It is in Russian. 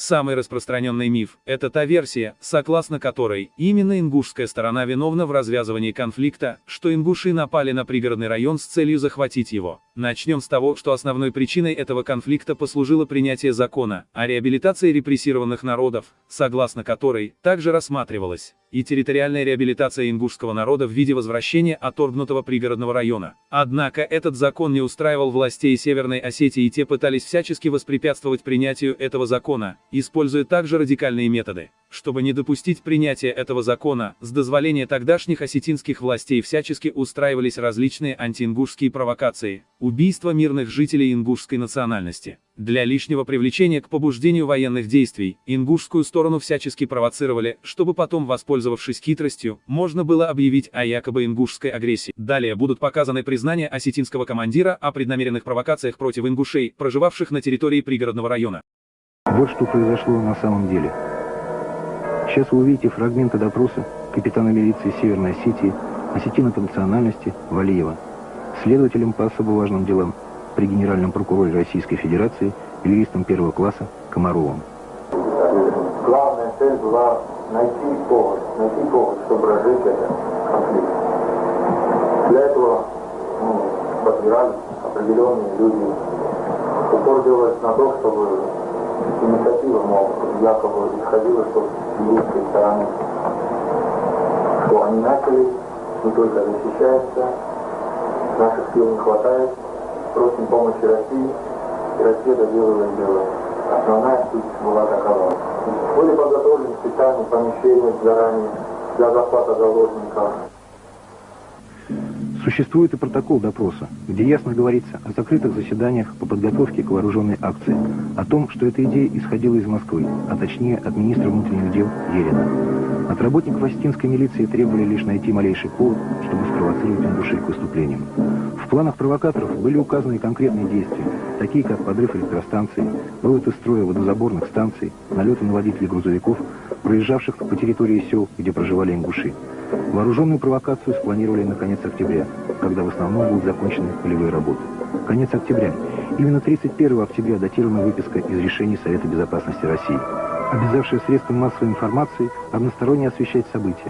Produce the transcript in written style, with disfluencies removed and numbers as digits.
Самый распространенный миф – это та версия, согласно которой именно ингушская сторона виновна в развязывании конфликта, что ингуши напали на пригородный район с целью захватить его. Начнем с того, что основной причиной этого конфликта послужило принятие закона о реабилитации репрессированных народов, согласно которой также рассматривалась и территориальная реабилитация ингушского народа в виде возвращения отторгнутого пригородного района. Однако этот закон не устраивал властей Северной Осетии, и те пытались всячески воспрепятствовать принятию этого закона, используя также радикальные методы. Чтобы не допустить принятия этого закона, с дозволения тогдашних осетинских властей всячески устраивались различные антиингушские провокации, убийства мирных жителей ингушской национальности. Для лишнего привлечения к побуждению военных действий, ингушскую сторону всячески провоцировали, чтобы потом, воспользовавшись хитростью, можно было объявить о якобы ингушской агрессии. Далее будут показаны признания осетинского командира о преднамеренных провокациях против ингушей, проживавших на территории пригородного района. Вот что произошло на самом деле. Сейчас вы увидите фрагменты допроса капитана милиции Северной Осетии, осетина по национальности Валиева, следователем по особо важным делам при Генеральном прокуроре Российской Федерации, юристом первого класса Комаровым. Главная цель была найти повод, чтобы разжечь этот конфликт. Для этого подбирались определенные люди. Упор делалось на то, чтобы инициатива, якобы исходила, что с ингушской стороны, что они начали, не только защищаются, наших сил не хватает, просим помощи России, и Россия доделывает дело. Основная суть была такова. Были подготовлены специальные помещения заранее для захвата заложников. Существует и протокол допроса, где ясно говорится о закрытых заседаниях по подготовке к вооруженной акции, о том, что эта идея исходила из Москвы, а точнее от министра внутренних дел Ерина. От работников осетинской милиции требовали лишь найти малейший повод, чтобы спровоцировать ингушей к выступлениям. В планах провокаторов были указаны конкретные действия, такие как подрыв электростанций, вывод из строя водозаборных станций, налеты на водителей грузовиков, проезжавших по территории сел, где проживали ингуши. Вооруженную провокацию спланировали на конец октября, когда в основном будут закончены полевые работы. Конец октября. Именно 31 октября датирована выписка из решений Совета Безопасности России, обязавшая средства массовой информации односторонне освещать события.